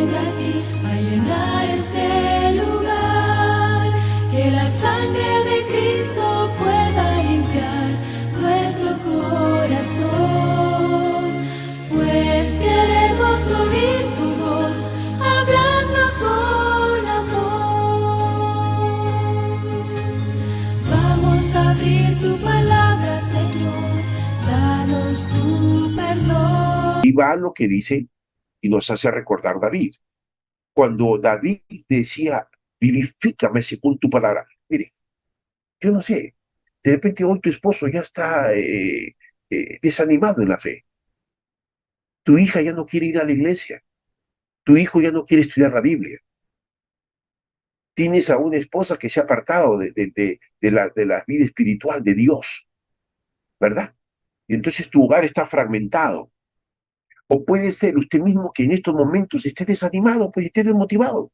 venga aquí a llenar este lugar, que la sangre de Cristo pueda limpiar nuestro corazón, pues queremos oír tu voz hablando con amor. Vamos a abrir tu palabra, Señor, danos tu perdón. Y va lo que dice y nos hace recordar David. Cuando David decía, vivifícame según tu palabra. Mire, yo no sé, de repente hoy tu esposo ya está desanimado en la fe. Tu hija ya no quiere ir a la iglesia. Tu hijo ya no quiere estudiar la Biblia. Tienes a una esposa que se ha apartado de la vida espiritual de Dios, ¿verdad? Y entonces tu hogar está fragmentado. O puede ser usted mismo que en estos momentos esté desanimado, pues esté desmotivado.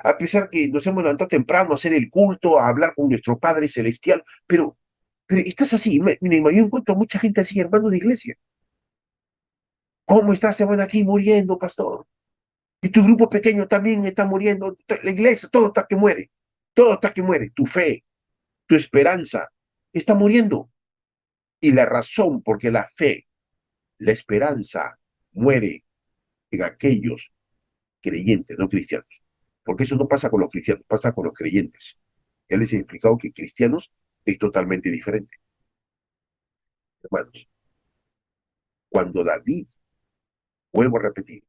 A pesar que nos hemos levantado temprano a hacer el culto, a hablar con nuestro Padre Celestial, pero estás así. Miren, yo encuentro mucha gente así, hermanos de iglesia. ¿Cómo estás, hermano, aquí muriendo, pastor? Y tu grupo pequeño también está muriendo. La iglesia, todo está que muere. Todo está que muere. Tu fe, tu esperanza está muriendo. Y la razón por qué la fe, la esperanza muere en aquellos creyentes, no cristianos. Porque eso no pasa con los cristianos, pasa con los creyentes. Ya les he explicado que cristianos es totalmente diferente. Hermanos, cuando David, vuelvo a repetir,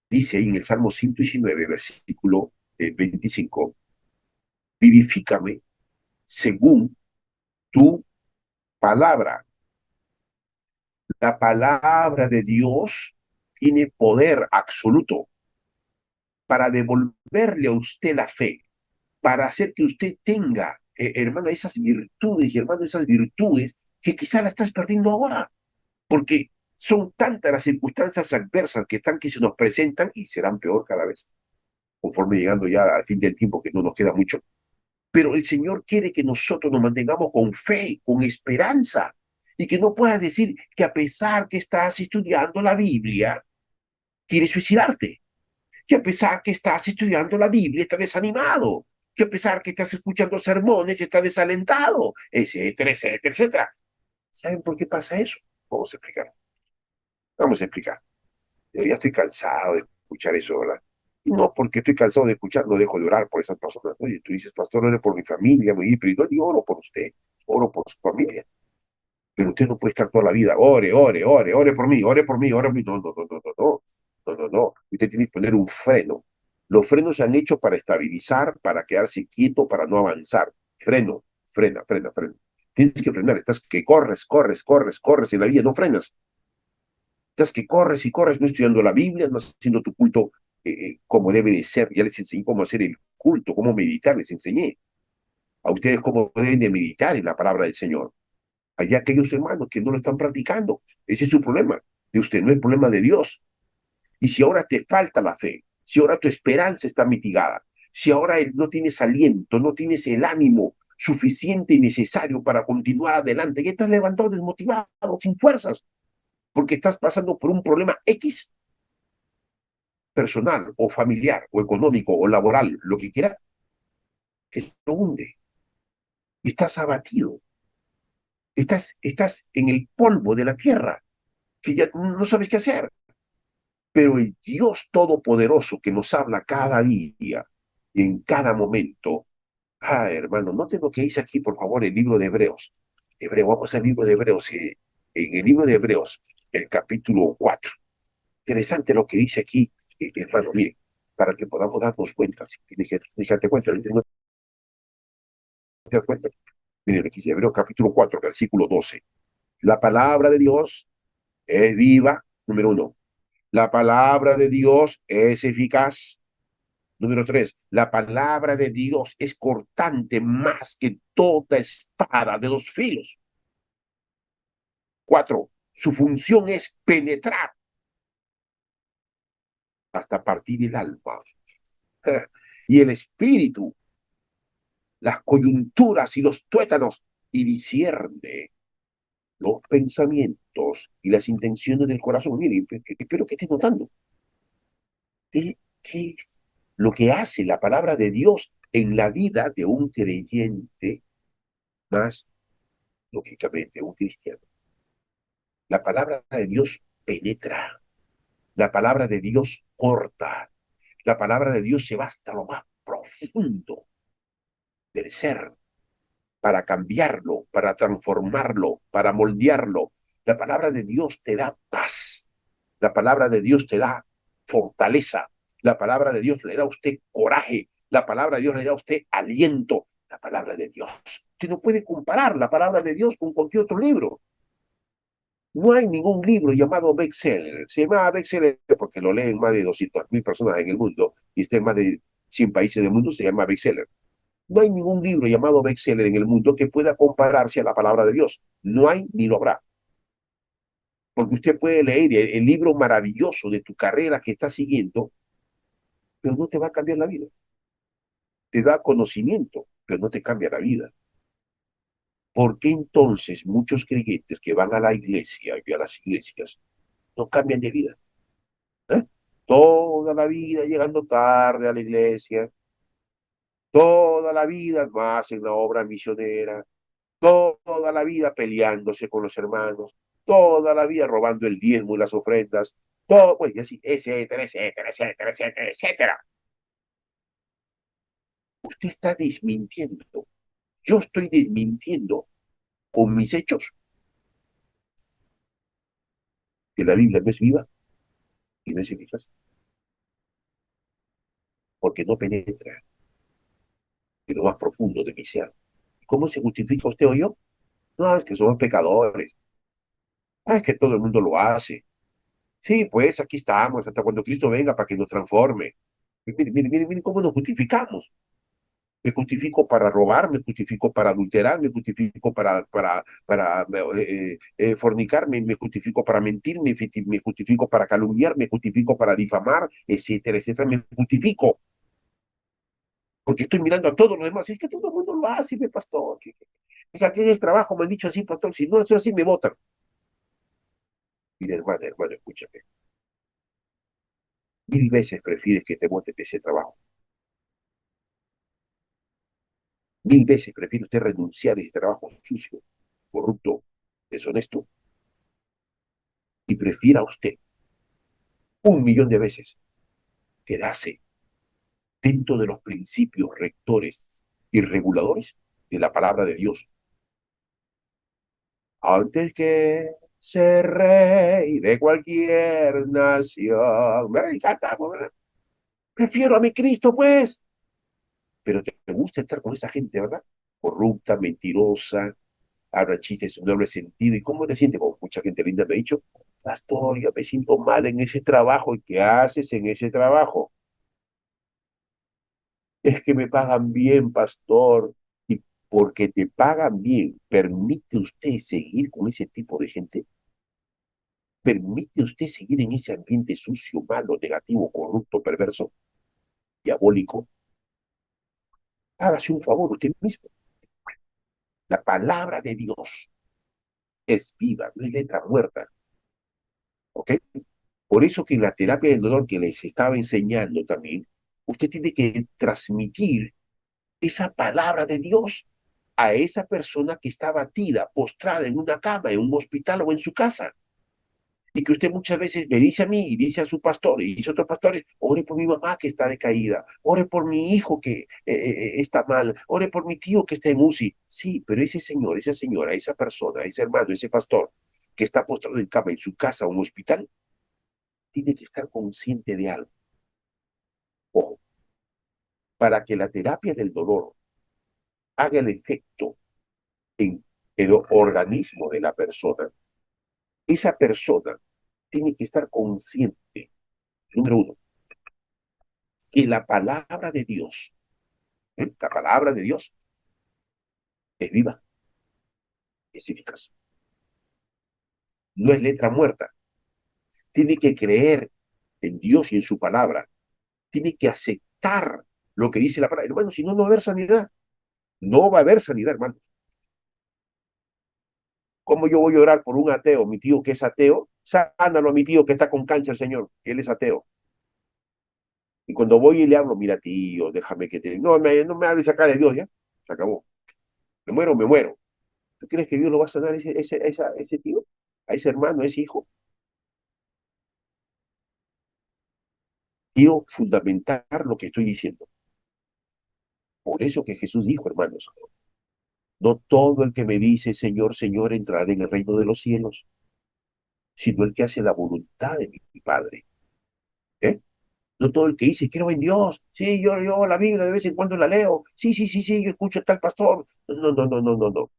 dice ahí en el Salmo 119, versículo 25, vivifícame según tu palabra. La palabra de Dios tiene poder absoluto para devolverle a usted la fe, para hacer que usted tenga, hermano, esas virtudes y hermano, esas virtudes que quizá la estás perdiendo ahora, porque son tantas las circunstancias adversas que se nos presentan y serán peor cada vez, conforme llegando ya al fin del tiempo, que no nos queda mucho. Pero el Señor quiere que nosotros nos mantengamos con fe, con esperanza, y que no puedas decir que a pesar que estás estudiando la Biblia, quieres suicidarte, que a pesar que estás estudiando la Biblia, estás desanimado, que a pesar que estás escuchando sermones, estás desalentado, etcétera, etcétera, etcétera. ¿Saben por qué pasa eso? Vamos a explicar. Vamos a explicar. Yo ya estoy cansado de escuchar eso, ¿verdad? No, porque estoy cansado de escuchar, no dejo de orar por esas personas. Oye, tú dices, pastor, ore por mi familia, mi espiritual, y oro por usted, oro por su familia. Pero usted no puede estar toda la vida, ore, ore, ore, ore por mí, ore por mí, ore por mí. No, no, no, no, no, no, no, no, no. Usted tiene que poner un freno. Los frenos se han hecho para estabilizar, para quedarse quieto, para no avanzar. Freno, frena, frena, frena. Tienes que frenar, estás que corres, corres, corres, corres en la vida, no frenas. Estás que corres y corres, no estudiando la Biblia, no haciendo tu culto como debe de ser. Ya les enseñé cómo hacer el culto, cómo meditar, les enseñé a ustedes cómo deben de meditar en la palabra del Señor. Hay aquellos hermanos que no lo están practicando. Ese es su problema de usted, no es problema de Dios. Y si ahora te falta la fe, si ahora tu esperanza está mitigada, si ahora no tienes aliento, no tienes el ánimo suficiente y necesario para continuar adelante, ya estás levantado desmotivado, sin fuerzas, porque estás pasando por un problema X, personal o familiar o económico o laboral, lo que quiera, que se hunde. Estás abatido, estás en el polvo de la tierra, que ya no sabes qué hacer. Pero el Dios Todopoderoso que nos habla cada día, en cada momento. Hermano, noten lo que dice aquí, por favor, el libro de Hebreos. Vamos al libro de Hebreos. En el libro de Hebreos, el capítulo 4. Interesante lo que dice aquí, hermano, mire, para que podamos darnos cuenta. Si tienes que dejarte cuenta, no te das cuenta. Miren, aquí dice Hebreos capítulo 4, versículo 12. La palabra de Dios es viva, número 1. La palabra de Dios es eficaz. Número 3, la palabra de Dios es cortante más que toda espada de 2 filos. 4, su función es penetrar hasta partir el alma y el espíritu, las coyunturas y los tuétanos, y discierne los pensamientos y las intenciones del corazón. Mire, espero que esté notando. ¿Qué ¿Qué es lo que hace la palabra de Dios en la vida de un creyente, más lógicamente un cristiano? La palabra de Dios penetra, la palabra de Dios corta, la palabra de Dios se va hasta lo más profundo del ser para cambiarlo, para transformarlo, para moldearlo. La palabra de Dios te da paz, la palabra de Dios te da fortaleza, la palabra de Dios le da a usted coraje, la palabra de Dios le da a usted aliento, la palabra de Dios. Usted no puede comparar la palabra de Dios con cualquier otro libro. No hay ningún libro llamado bestseller. Se llama bestseller porque lo leen más de 200.000 personas en el mundo y está en más de 100 países del mundo, se llama bestseller. No hay ningún libro llamado bestseller en el mundo que pueda compararse a la palabra de Dios. No hay ni lo habrá. Porque usted puede leer el libro maravilloso de tu carrera que estás siguiendo, pero no te va a cambiar la vida. Te da conocimiento, pero no te cambia la vida. ¿Por qué entonces muchos creyentes que van a la iglesia y a las iglesias no cambian de vida? ¿Eh? Toda la vida llegando tarde a la iglesia, toda la vida más en la obra misionera, toda la vida peleándose con los hermanos, toda la vida robando el diezmo y las ofrendas, todo, pues, y así, etcétera, etcétera, etcétera, etcétera, etcétera. Usted está desmintiendo. Yo estoy desmintiendo con mis hechos que la Biblia no es viva y no es eficaz, porque no penetra en lo más profundo de mi ser. ¿Cómo se justifica usted o yo? No, es que somos pecadores. Ah, es que todo el mundo lo hace. Sí, pues aquí estamos hasta cuando Cristo venga para que nos transforme. Miren, miren, miren, miren cómo nos justificamos. Me justifico para robar, me justifico para adulterar, me justifico para fornicar, me justifico para mentir, me justifico para calumniar, me justifico para difamar, etcétera, etcétera. Me justifico porque estoy mirando a todos los demás. Es que todo el mundo lo hace, mi pastor. Es que aquí en el trabajo me han dicho así, pastor. Si no es así, me votan. Mira, hermano, hermano, escúchame. 1000 veces prefieres que te voten de ese trabajo. 1000 veces prefiere usted renunciar a ese trabajo sucio, corrupto, deshonesto, y prefiera usted 1.000.000 de veces quedarse dentro de los principios rectores y reguladores de la palabra de Dios, antes que ser rey de cualquier nación. Me encanta, ¿verdad? Prefiero a mi Cristo, pues. Pero te gusta estar con esa gente, ¿verdad? Corrupta, mentirosa, habla chistes en doble sentido. ¿Y cómo te sientes? Como mucha gente linda me ha dicho, pastor, ya me siento mal en ese trabajo. ¿Y qué haces en ese trabajo? Es que me pagan bien, pastor. Y porque te pagan bien, ¿permite usted seguir con ese tipo de gente? ¿Permite usted seguir en ese ambiente sucio, malo, negativo, corrupto, perverso, diabólico? Hágase un favor usted mismo. La palabra de Dios es viva, no es letra muerta. ¿Ok? Por eso que en la terapia del dolor que les estaba enseñando también, usted tiene que transmitir esa palabra de Dios a esa persona que está batida, postrada en una cama, en un hospital o en su casa. Y que usted muchas veces me dice a mí y dice a su pastor y dice a otros pastores, ore por mi mamá que está decaída, ore por mi hijo que está mal, ore por mi tío que está en UCI. Sí, pero ese señor, esa señora, esa persona, ese hermano, ese pastor que está postrado en cama en su casa o en un hospital, tiene que estar consciente de algo. Ojo, para que la terapia del dolor haga el efecto en el organismo de la persona, esa persona tiene que estar consciente, número uno, que la palabra de Dios, la palabra de Dios es viva, es eficaz. No es letra muerta. Tiene que creer en Dios y en su palabra. Tiene que aceptar lo que dice la palabra. Hermano, si no, no va a haber sanidad. No va a haber sanidad, hermano. ¿Cómo yo voy a orar por un ateo? Mi tío que es ateo, sánalo a mi tío que está con cáncer, Señor. Él es ateo. Y cuando voy y le hablo, mira, tío, déjame que te... No me hables acá de Dios, ¿ya? Se acabó. Me muero, me muero. ¿Tú crees que Dios lo va a sanar ese tío? ¿A ese hermano, a ese hijo? Quiero fundamentar lo que estoy diciendo. Por eso que Jesús dijo, hermanos, no todo el que me dice, Señor, Señor, entrará en el reino de los cielos, sino el que hace la voluntad de mi Padre. ¿Eh? No todo el que dice, creo en Dios, sí, yo la Biblia de vez en cuando la leo, sí, sí, sí, sí, yo escucho a tal pastor. No, no, no, no, no, no.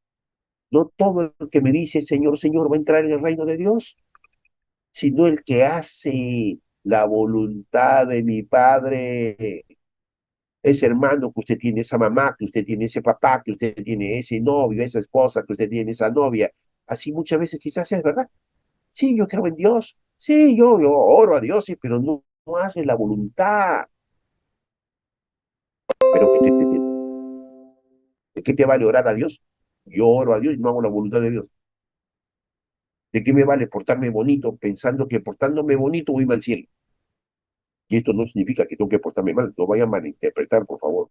No todo el que me dice, Señor, Señor, va a entrar en el reino de Dios, sino el que hace la voluntad de mi Padre. Ese hermano que usted tiene, esa mamá que usted tiene, ese papá que usted tiene, ese novio, esa esposa que usted tiene, esa novia. Así muchas veces quizás es verdad. Sí, yo creo en Dios. Sí, yo oro a Dios, sí, pero no hace la voluntad. Pero que esté entendiendo. ¿De qué te vale orar a Dios? Yo oro a Dios y no hago la voluntad de Dios. ¿De qué me vale portarme bonito pensando que portándome bonito voy al cielo? Y esto no significa que tengo que portarme mal. No vayan a malinterpretar, por favor.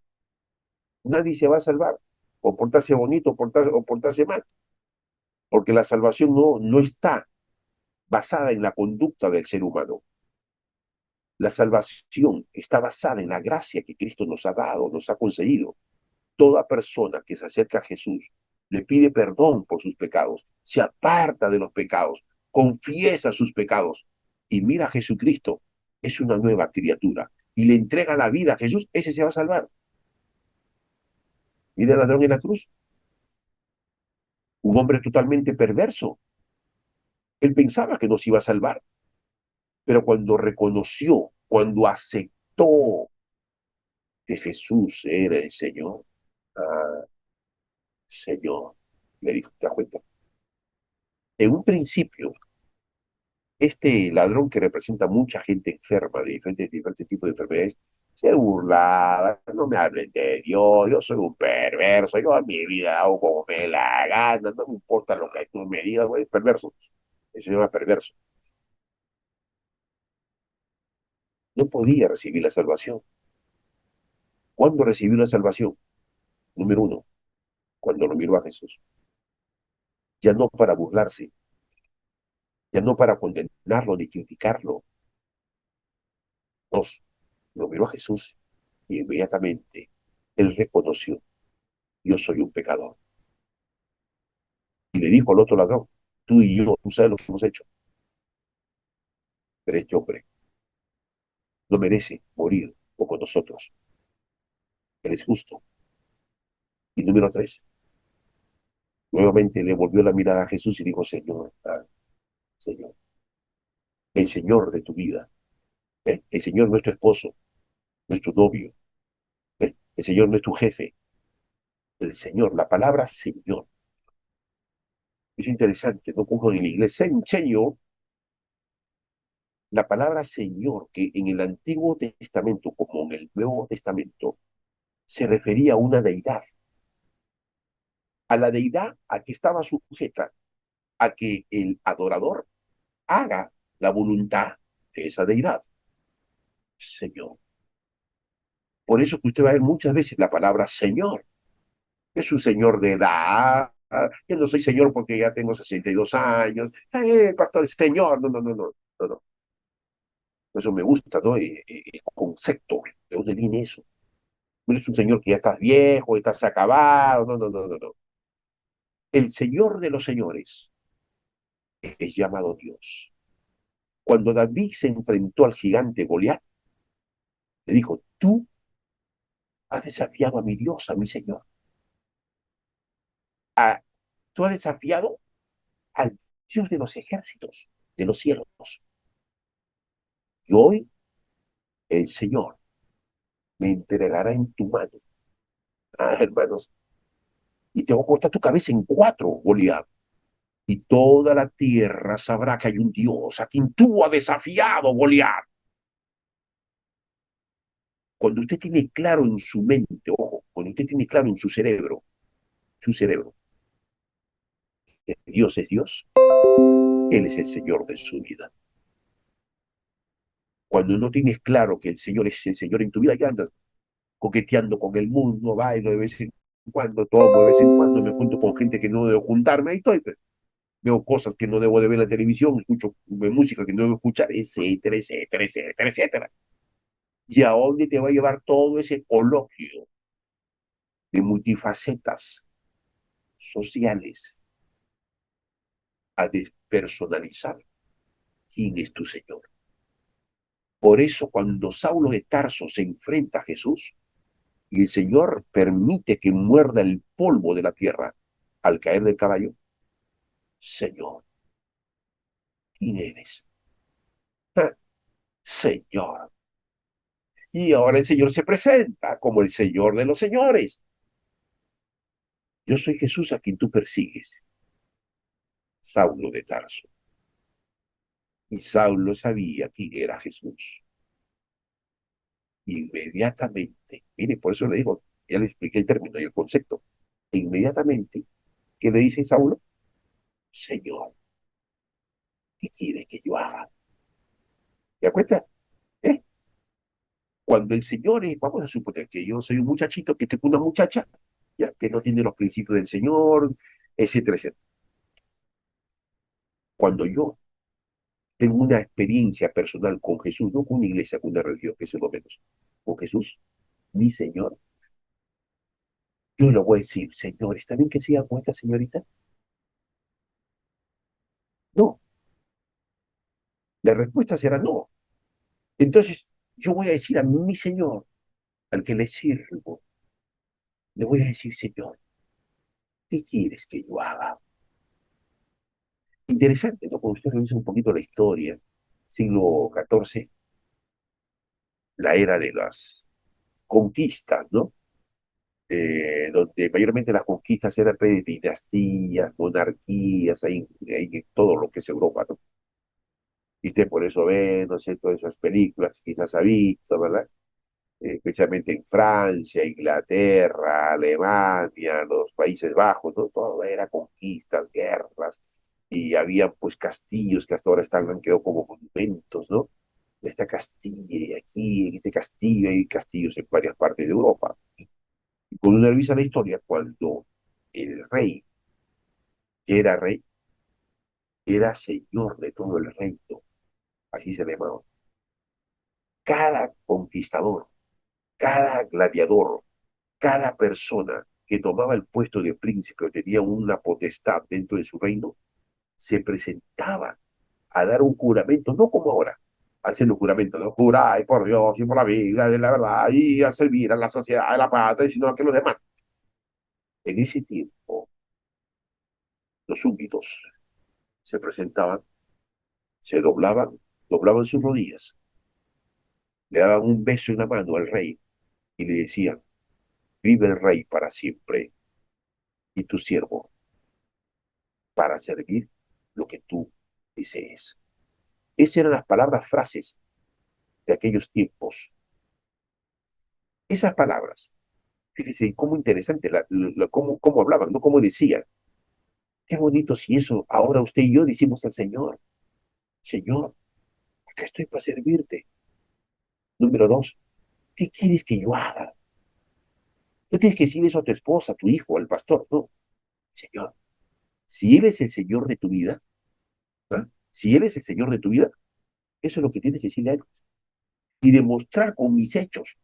Nadie se va a salvar. O portarse bonito o portarse mal. Porque la salvación no está basada en la conducta del ser humano. La salvación está basada en la gracia que Cristo nos ha dado, nos ha concedido. Toda persona que se acerca a Jesús le pide perdón por sus pecados, se aparta de los pecados, confiesa sus pecados y mira a Jesucristo, es una nueva criatura y le entrega la vida a Jesús, ese se va a salvar. Mira al ladrón en la cruz, un hombre totalmente perverso. Él pensaba que no se iba a salvar, pero cuando reconoció, cuando aceptó que Jesús era el Señor, ah, Señor, le dijo, ¿te das cuenta? En un principio, este ladrón que representa mucha gente enferma de diferentes tipos de enfermedades, se burlaba, no me hablen de Dios, yo soy un perverso, yo a mi vida hago como me dé la gana, no me importa lo que tú me digas, güey, perverso. Eso se llama perverso. No podía recibir la salvación. ¿Cuándo recibió la salvación? Número uno, cuando lo miró a Jesús. Ya no para burlarse, ya no para condenarlo ni criticarlo. Dos, lo miró a Jesús y inmediatamente él reconoció, yo soy un pecador. Y le dijo al otro ladrón, tú y yo, tú sabes lo que hemos hecho, pero este hombre no merece morir como nosotros. Él es justo. Y número tres, nuevamente le volvió la mirada a Jesús y dijo, Señor, Señor, el Señor de tu vida, el Señor no es tu esposo, no es tu novio, el Señor no es tu jefe, el Señor, la palabra Señor. Es interesante, no como en el inglés, Señor, la palabra Señor, que en el Antiguo Testamento como en el Nuevo Testamento, se refería a una deidad, a la deidad a que estaba sujeta a que el adorador haga la voluntad de esa deidad, Señor. Por eso que usted va a ver muchas veces la palabra Señor. Es un señor de edad. Yo no soy señor porque ya tengo 62 años. Pastor, señor. No, no, no, no, no, no. Eso me gusta, ¿no? El concepto. ¿De dónde viene eso? No eres un señor que ya estás viejo, estás acabado. No, no, no, no, no. El Señor de los señores es llamado Dios. Cuando David se enfrentó al gigante Goliat, le dijo, tú has desafiado a mi Dios, a mi Señor. Tú has desafiado al Dios de los ejércitos, de los cielos. Y hoy el Señor me entregará en tu mano. Hermanos, y te voy a cortar tu cabeza en cuatro, Goliat. Y toda la tierra sabrá que hay un Dios a quien tú has desafiado, Goliat. Cuando usted tiene claro en su mente, ojo, cuando usted tiene claro en su cerebro, que Dios es Dios, Él es el Señor de su vida. Cuando no tienes claro que el Señor es el Señor en tu vida, ya andas coqueteando con el mundo, bailo de vez en cuando, tomo de vez en cuando, me junto con gente que no debo juntarme, ahí estoy, pues. Veo cosas que no debo de ver en la televisión, escucho música que no debo escuchar, etcétera, etcétera, etcétera, etcétera. ¿Y a dónde te va a llevar todo ese coloquio de multifacetas sociales a despersonalizar quién es tu Señor? Por eso cuando Saulo de Tarso se enfrenta a Jesús y el Señor permite que muerda el polvo de la tierra al caer del caballo, Señor, ¿quién eres? Señor. Y ahora el Señor se presenta como el Señor de los señores. Yo soy Jesús a quien tú persigues, Saulo de Tarso. Y Saulo sabía quién era Jesús. Inmediatamente, mire, por eso le digo, ya le expliqué el término y el concepto. Inmediatamente, ¿qué le dice Saulo? Señor, ¿qué quiere que yo haga? ¿Te das cuenta? ¿Eh? Cuando el Señor es, vamos a suponer que yo soy un muchachito que tengo una muchacha, ya, que no tiene los principios del Señor, etcétera, etcétera. Cuando yo tengo una experiencia personal con Jesús, no con una iglesia, con una religión, que eso es lo menos, con Jesús, mi Señor, yo le voy a decir, Señor, ¿está bien que siga con esta señorita? No, la respuesta será no. Entonces, yo voy a decir a mi Señor, al que le sirvo, le voy a decir, Señor, ¿qué quieres que yo haga? Interesante, ¿no? Cuando usted revisa un poquito la historia, siglo XIV, la era de las conquistas, ¿no? Donde mayormente las conquistas eran pues, de dinastías, monarquías, ahí en todo lo que es Europa, ¿no? Y usted por eso ve, no sé, todas esas películas, quizás ha visto, ¿verdad? Especialmente en Francia, Inglaterra, Alemania, los Países Bajos, ¿no? Todo era conquistas, guerras, y había pues castillos que hasta ahora están, han quedado como monumentos, ¿no? Esta Castilla y aquí, en este castillo, hay castillos en varias partes de Europa. Y cuando uno revisa la historia, cuando el rey era rey, era señor de todo el reino, así se le llamaba. Cada conquistador, cada gladiador, cada persona que tomaba el puesto de príncipe o tenía una potestad dentro de su reino, se presentaba a dar un juramento, no como ahora, haciendo un juramento, no jurar por Dios y por la Biblia, de la verdad, y a servir a la sociedad, a la patria, sino a que los demás. En ese tiempo, los súbditos se presentaban, se doblaban sus rodillas, le daban un beso en la mano al rey y le decían, vive el rey para siempre y tu siervo para servir lo que tú desees. Esas eran las palabras, frases de aquellos tiempos. Esas palabras, fíjense cómo interesante, cómo hablaban, no cómo decían. Qué bonito si eso ahora usted y yo decimos al Señor, Señor, acá estoy para servirte. Número dos, ¿qué quieres que yo haga? No tienes que decir eso a tu esposa, a tu hijo, al pastor, no. Señor, si Él es el Señor de tu vida, ¿ah? Si Él es el Señor de tu vida, eso es lo que tienes que decirle a Él. Y demostrar con mis hechos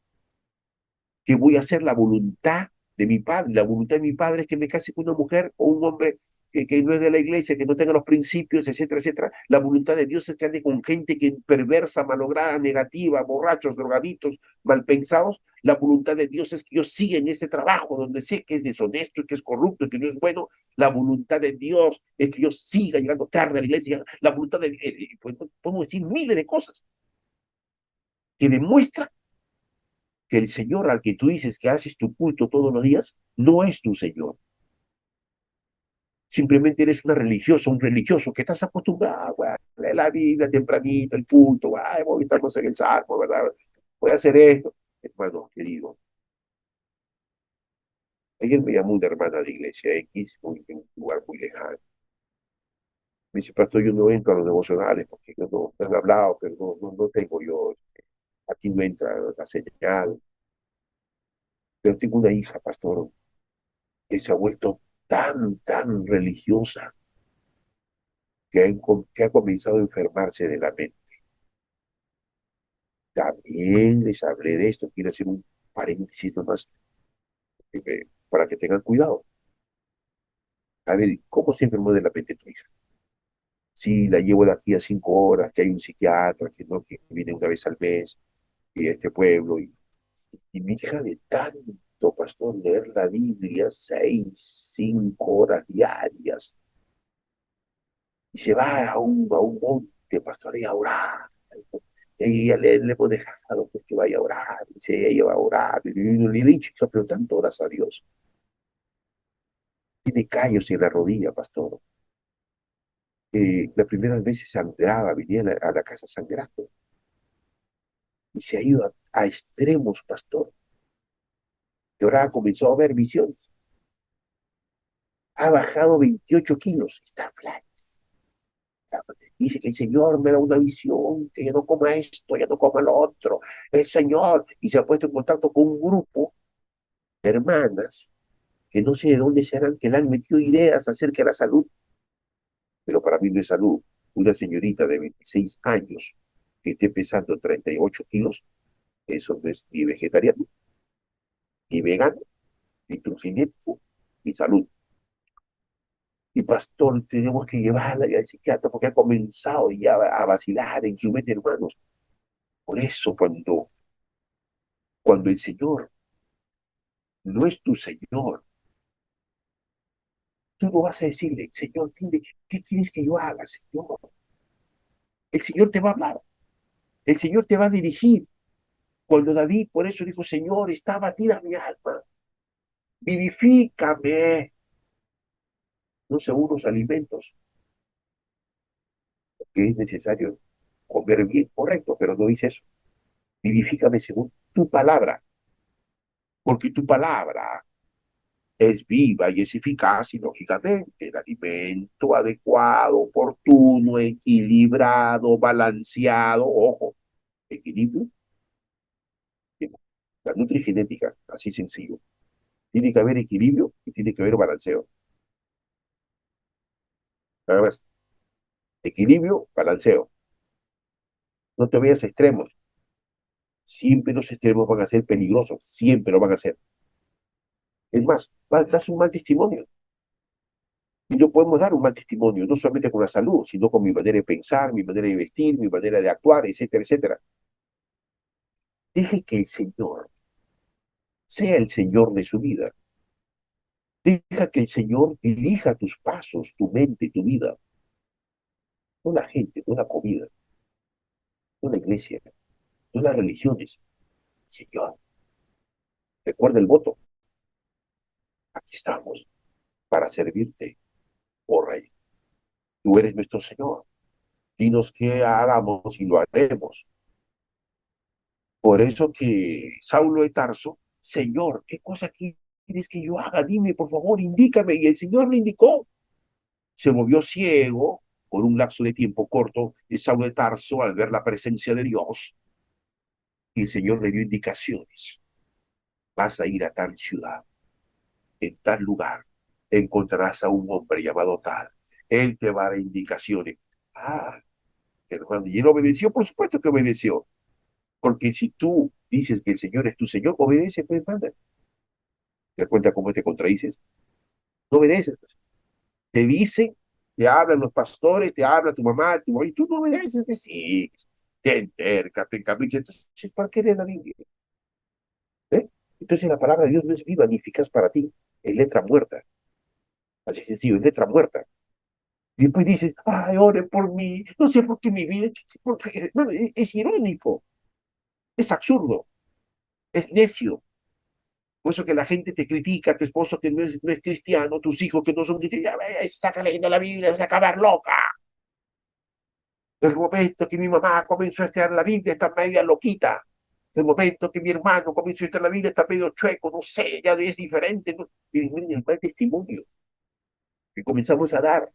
que voy a hacer la voluntad de mi padre. La voluntad de mi padre es que me case con una mujer o un hombre que no es de la iglesia, que no tenga los principios, etcétera, etcétera. La voluntad de Dios es que ande con gente que perversa, malograda, negativa, borrachos, drogaditos, malpensados. La voluntad de Dios es que yo siga en ese trabajo donde sé que es deshonesto y que es corrupto y que no es bueno. La voluntad de Dios es que yo siga llegando tarde a la iglesia. La voluntad de pues, podemos decir miles de cosas que demuestran que el Señor al que tú dices que haces tu culto todos los días no es tu Señor. Simplemente eres una religiosa, un religioso que estás acostumbrado a leer la Biblia tempranito, el culto, ay, voy a estarnos en el salmo, ¿verdad? Voy a hacer esto. Hermano querido, ayer me llamó una hermana de iglesia X, en un lugar muy lejano. Me dice, pastor, yo no entro a los devocionales porque yo no, me han hablado, pero no tengo yo, aquí no entra la señal. Pero tengo una hija, pastor, que se ha vuelto tan religiosa que ha comenzado a enfermarse de la mente. También les hablé de esto, quiero hacer un paréntesis nomás para que tengan cuidado. A ver, ¿cómo se enfermó de la mente tu hija? Sí, la llevo de aquí a 5 horas, que hay un psiquiatra que, no, que viene una vez al mes y a este pueblo. Y mi hija de tanto, pastor, leer la Biblia 6, 5 horas diarias. Y se va a un monte, pastor, y a orar. Y ahí le hemos dejado pues, que vaya a orar. Y dice, ella va a orar. Y yo le he dicho, hija, pero tanto horas a Dios. Tiene callos en la rodilla, pastor. Las primeras veces sangraba, venía a la casa sangrando. Y se ha ido a extremos, pastor. Y ahora comenzó a ver visiones. Ha bajado 28 kilos. Está flaca. Dice que el Señor me da una visión, que ya no coma esto, ya no coma lo otro. El Señor. Y se ha puesto en contacto con un grupo de hermanas que no sé de dónde serán, que le han metido ideas acerca de la salud. Pero para mí no es salud. Una señorita de 26 años que esté pesando 38 kilos, eso no es ni vegetariano, ni vegano, ni genético, ni salud. Y pastor, tenemos que llevarla ya al psiquiatra porque ha comenzado ya a vacilar en su mente, hermanos. Por eso, cuando el Señor no es tu Señor, tú no vas a decirle, Señor, dime, ¿qué quieres que yo haga, Señor? El Señor te va a hablar, el Señor te va a dirigir. Cuando David por eso dijo, Señor, está batida mi alma, vivifícame, no según los alimentos que es necesario comer bien, correcto, pero no dice eso. Vivifícame según tu palabra, porque tu palabra es viva y es eficaz y lógicamente el alimento adecuado, oportuno, equilibrado, balanceado, ojo, equilibrio, la nutrigenética, así sencillo. Tiene que haber equilibrio y tiene que haber balanceo. Nada más, equilibrio, balanceo. No te vayas a extremos. Siempre los extremos van a ser peligrosos, siempre lo van a ser. Es más, das un mal testimonio. Y no podemos dar un mal testimonio, no solamente con la salud, sino con mi manera de pensar, mi manera de vestir, mi manera de actuar, etcétera, etcétera. Deje que el Señor sea el Señor de su vida. Deja que el Señor dirija tus pasos, tu mente, tu vida. No la gente, no la comida, no la iglesia, no las religiones. Señor, recuerda el voto. Aquí estamos para servirte, oh Rey. Tú eres nuestro Señor. Dinos qué hagamos y lo haremos. Por eso que Saulo de Tarso, Señor, ¿qué cosa quieres que yo haga? Dime, por favor, indícame. Y el Señor le indicó. Se volvió ciego por un lapso de tiempo corto de Saulo de Tarso al ver la presencia de Dios. Y el Señor le dio indicaciones. Vas a ir a tal ciudad, en tal lugar, encontrarás a un hombre llamado tal. Él te va a dar indicaciones. Ah, hermano, y él obedeció, por supuesto que obedeció. Porque si tú dices que el Señor es tu Señor, obedece, pues manda. ¿Te das cuenta cómo te contradices? No obedeces. Pues. Te dicen, te hablan los pastores, te habla tu mamá, y tú no obedeces, pues sí, te entercas, te encaprichas. Entonces, ¿para qué lees la Biblia? ¿Eh? Entonces la palabra de Dios no es viva ni eficaz para ti, es letra muerta. Así sencillo, es letra muerta. Y después dices, ay, ore por mí, no sé por qué mi vida, porque, bueno, es irónico, es absurdo, es necio. Por eso que la gente te critica, tu esposo que no es cristiano, tus hijos que no son cristianos, ya ves, saca leyendo la Biblia, vas a acabar loca. El momento que mi mamá comenzó a estudiar la Biblia, está media loquita. El momento que mi hermano comenzó a estudiar la Biblia, está medio chueco, no sé, ya es diferente. ¿No? Miren, miren el mal testimonio que comenzamos a dar.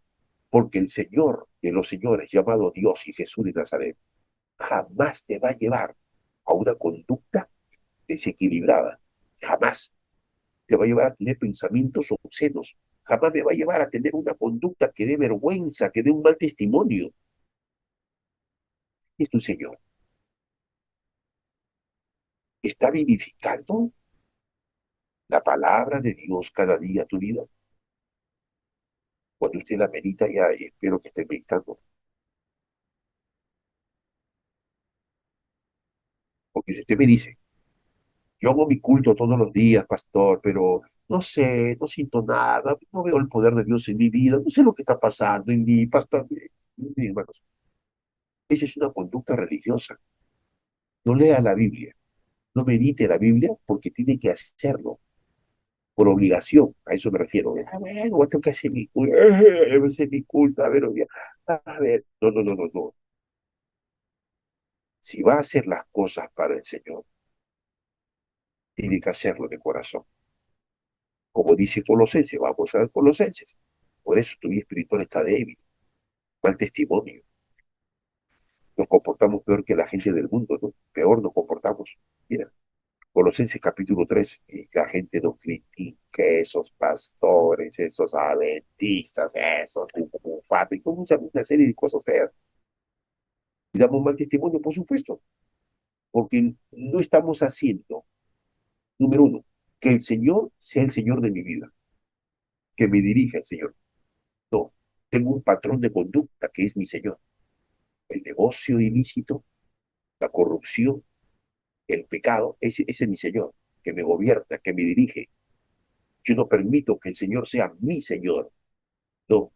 Porque el Señor de los señores, llamado Dios y Jesús de Nazaret, jamás te va a llevar a una conducta desequilibrada. Jamás te va a llevar a tener pensamientos obscenos. Jamás me va a llevar a tener una conducta que dé vergüenza, que dé un mal testimonio. Y tu Señor está vivificando la palabra de Dios cada día a tu vida. Cuando usted la medita ya, y espero que esté meditando. Porque si usted me dice, yo hago mi culto todos los días, pastor, pero no sé, no siento nada, no veo el poder de Dios en mi vida, no sé lo que está pasando en mi pastor. Miren, hermanos, esa es una conducta religiosa. No lea la Biblia, no medite la Biblia porque tiene que hacerlo por obligación. A eso me refiero. Bueno, tengo que hacer mi culto, hacer mi culto, a ver, a ver. No, no, no, no, no. Si va a hacer las cosas para el Señor, tiene que hacerlo de corazón. Como dice Colosenses, vamos a ver Colosenses. Por eso tu vida espiritual está débil, mal testimonio. Nos comportamos peor que la gente del mundo, ¿no? Peor nos comportamos. Mira, Colosenses capítulo 3, y la gente nos critica, esos pastores, esos adventistas, esos cucufatos, y como una serie de cosas feas. Y damos mal testimonio, por supuesto, porque no estamos haciendo, número uno, que el Señor sea el Señor de mi vida, que me dirija el Señor. No, tengo un patrón de conducta que es mi Señor. El negocio ilícito, la corrupción, el pecado, ese es mi Señor, que me gobierna, que me dirige. Yo no permito que el Señor sea mi Señor. No,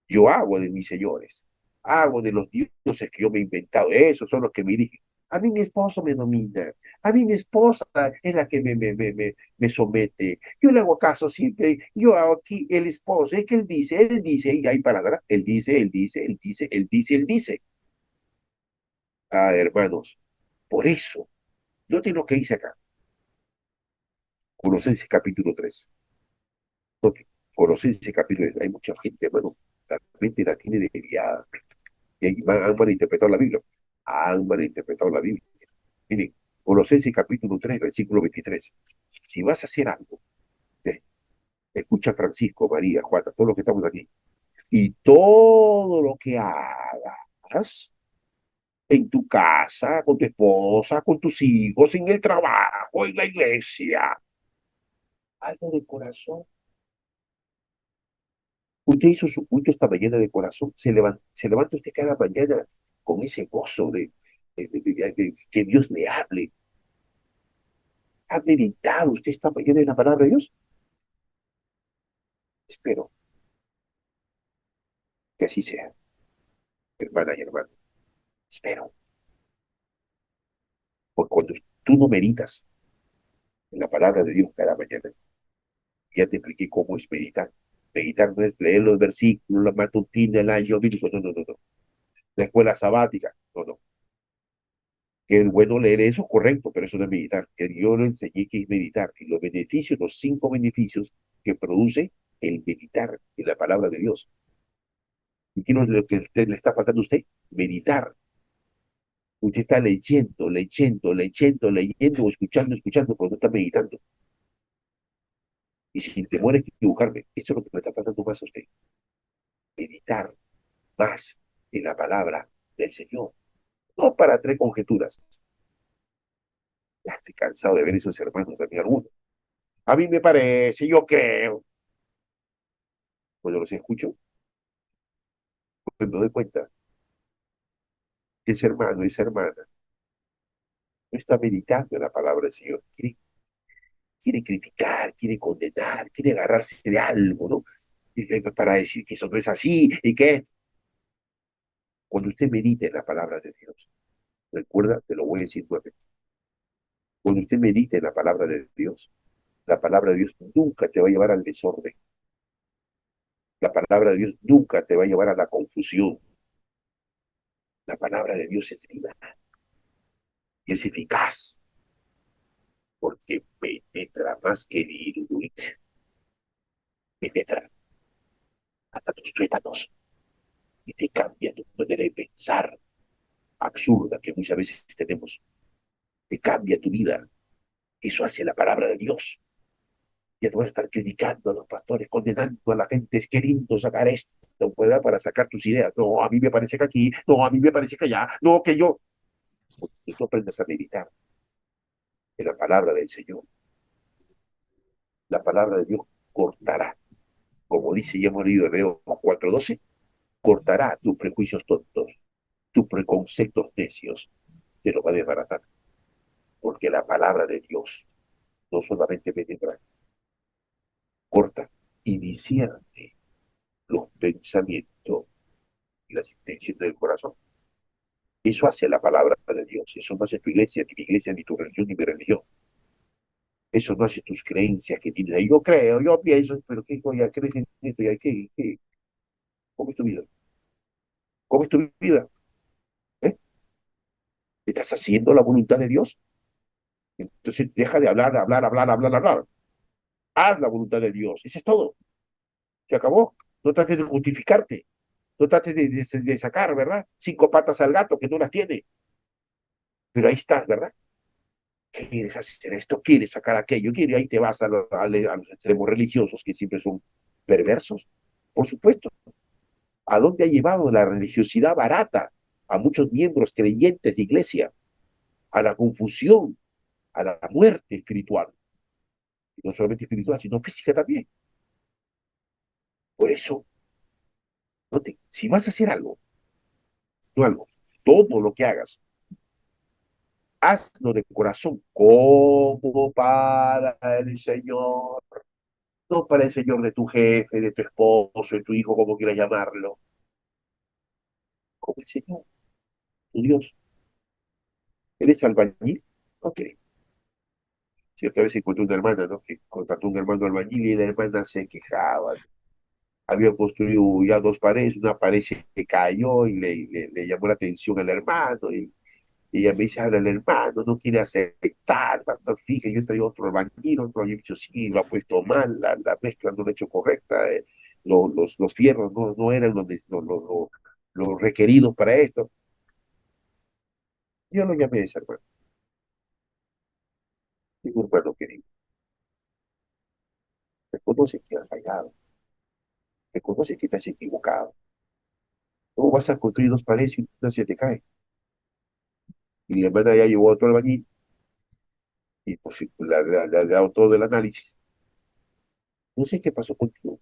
yo hago de mis señores, hago de los dioses que yo me he inventado. Esos son los que me dirigen. A mí mi esposo me domina, a mí mi esposa es la que me somete. Yo le hago caso siempre, yo hago aquí el esposo, es que él dice, y hay palabras, él dice, él dice, él dice, él dice, él dice. Ah, hermanos, por eso, no tengo que irse acá. Colosenses capítulo 3. No, Colosenses capítulo 3. Hay mucha gente, hermano, la mente la tiene desviada. Y han malinterpretado la Biblia. Han malinterpretado la Biblia. Miren, Colosenses capítulo 3 versículo 23. Si vas a hacer algo, eh, escucha a Francisco, María, Juana, todos los que estamos aquí, y todo lo que hagas en tu casa, con tu esposa, con tus hijos, en el trabajo, en la iglesia, algo de corazón. Usted hizo su culto esta mañana de corazón, se levanta usted cada mañana con ese gozo de que Dios le hable. ¿Ha meditado usted esta mañana en la palabra de Dios? Espero que así sea, hermana y hermano. Espero. Porque cuando tú no meditas en la palabra de Dios cada mañana, ya te expliqué cómo es meditar. Meditar no es leer los versículos, la matutina, el año bíblico, no, no, no, no. La escuela sabática, no, no. Que es bueno leer eso, correcto, pero eso no es meditar. Que yo le enseñé que es meditar. Y los beneficios, los 5 beneficios que produce el meditar en la palabra de Dios. ¿Y qué es lo que usted le está faltando a usted? Meditar. Usted está leyendo, leyendo, leyendo, leyendo, o escuchando, escuchando, pero no está meditando. Y sin temor a equivocarme, esto es lo que me está pasando más a usted. Meditar más en la palabra del Señor. No para traer conjeturas. Ya estoy cansado de ver esos hermanos de mi alguno. A mí me parece, yo creo. Cuando los escucho, pues me doy cuenta que ese hermano, esa hermana, no está meditando en la palabra del Señor. Quiere criticar, quiere condenar, quiere agarrarse de algo, ¿no? Para decir que eso no es así y que cuando usted medite en la palabra de Dios, recuerda, te lo voy a decir nuevamente, cuando usted medite en la palabra de Dios nunca te va a llevar al desorden, la palabra de Dios nunca te va a llevar a la confusión, la palabra de Dios es viva y es eficaz, porque penetra más que el hilo, penetra hasta tus tuétanos, y te cambia tu manera de pensar absurda que muchas veces tenemos. Te cambia tu vida. Eso hace la palabra de Dios. Ya te vas a estar criticando a los pastores, condenando a la gente, queriendo sacar esto, ¿verdad? Para sacar tus ideas. No, a mí me parece que aquí, no, a mí me parece que allá, no, que yo. Y tú aprendas a meditar en la palabra del Señor. La palabra de Dios cortará, como dice, ya hemos leído Hebreos 4:12, cortará tus prejuicios tontos, tus preconceptos necios, te lo va a desbaratar. Porque la palabra de Dios no solamente penetra, corta y discierne los pensamientos y las intenciones del corazón. Eso hace la palabra de Dios. Eso no hace tu iglesia, ni mi iglesia, ni tu religión, ni mi religión. Eso no hace tus creencias que tienes ahí. Yo creo, yo pienso, pero ¿qué ya crees en esto? ¿Ya qué? ¿Cómo es tu vida? ¿Cómo es tu vida? ¿Eh? ¿Estás haciendo la voluntad de Dios? Entonces deja de hablar. Haz la voluntad de Dios. Eso es todo. Se acabó. No trates de justificarte. No trates de sacar, ¿verdad? Cinco patas al gato que no las tiene. Pero ahí estás, ¿verdad? Quieres hacer esto, quieres sacar aquello, quieres, ahí te vas a los extremos religiosos que siempre son perversos. Por supuesto, ¿a dónde ha llevado la religiosidad barata a muchos miembros creyentes de iglesia? A la confusión, a la muerte espiritual. Y no solamente espiritual, sino física también. Por eso, si vas a hacer algo, no algo, todo lo que hagas, hazlo de corazón, como para el Señor. No para el Señor de tu jefe, de tu esposo, de tu hijo, como quieras llamarlo. Como el Señor, tu Dios. ¿Eres albañil? Ok. Cierta vez encontré una hermana, ¿no? Que contrató un hermano albañil y la hermana se quejaba. Había construido ya dos paredes, una pared se cayó y le llamó la atención al hermano. Y ella me dice, ahora el hermano no quiere aceptar, va a estar fija. Yo he traído otro había dicho, sí, lo ha puesto mal, la mezcla no lo ha hecho correcta, los fierros no eran los requeridos para esto. Yo lo llamé a ese hermano, digo, hermano querido, reconoce que has fallado, reconoce que te has equivocado. ¿Cómo vas a construir dos paredes y una se te cae? Y mi hermana ya llevó a otro albañil y pues le ha dado todo el análisis. No sé qué pasó contigo.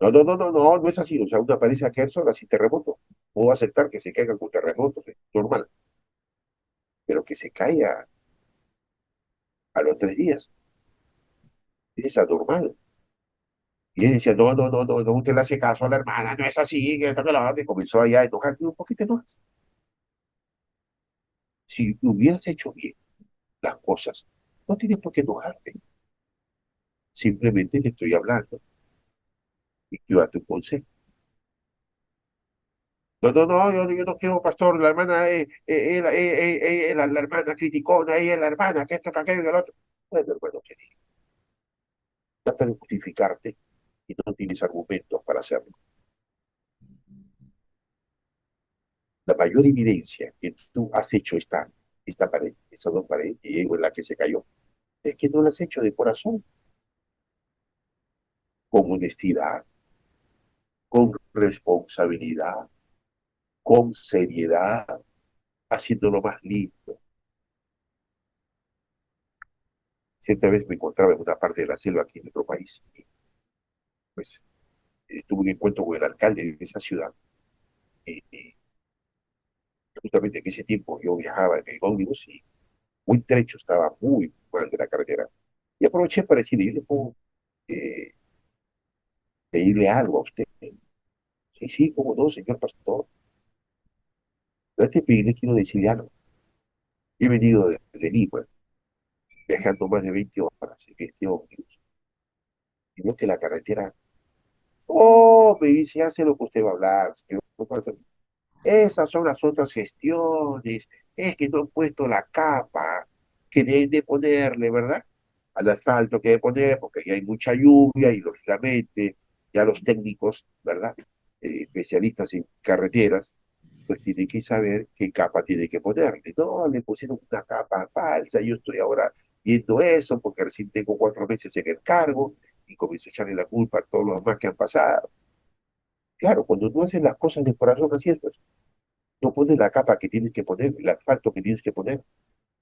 No es así. O sea, una pared se caer sola sin terremoto. Puedo aceptar que se caigan con terremotos, es normal, pero que se caiga a los 3 días es anormal. Y él decía, no, usted le hace caso a la hermana, no es así, que esto que la otra, y comenzó allá a enojarme un poquito más. Si hubieras hecho bien las cosas, no tienes por qué enojarte. Simplemente te estoy hablando y yo date un consejo. No, yo no quiero, pastor, la hermana, la hermana criticona, ella es la hermana, que esto, que aquello, que lo otro. Bueno, hermano querido, trata de justificarte y no tienes argumentos para hacerlo. La mayor evidencia que tú has hecho esta pared, esas dos paredes, y en la que se cayó, es que no lo has hecho de corazón, con honestidad, con responsabilidad, con seriedad, haciéndolo más lindo. Cierta vez me encontraba en una parte de la selva aquí en nuestro país, y pues tuve un encuentro con el alcalde de esa ciudad. Y justamente en ese tiempo yo viajaba en el ómnibus y un trecho estaba muy mal de la carretera. Y aproveché para decirle, yo le puedo eh, pedirle algo a usted. Sí, cómo no, señor pastor. Pero antes de pedirle, quiero decirle algo. He venido desde Lima, viajando más de 20 horas en este ómnibus. Y veo que la carretera, oh, me dice, hace lo que usted va a hablar, señor pastor. Esas son las otras gestiones. Es que no han puesto la capa que deben de ponerle, ¿verdad? Al asfalto que deben poner, porque ya hay mucha lluvia y lógicamente ya los técnicos, ¿verdad? especialistas en carreteras, pues tienen que saber qué capa tiene que ponerle. No, le pusieron una capa falsa, yo estoy ahora viendo eso porque recién tengo 4 meses en el cargo y comienzo a echarle la culpa a todos los demás que han pasado. Claro, cuando tú haces las cosas de corazón así es, pues, no pones la capa que tienes que poner, el asfalto que tienes que poner.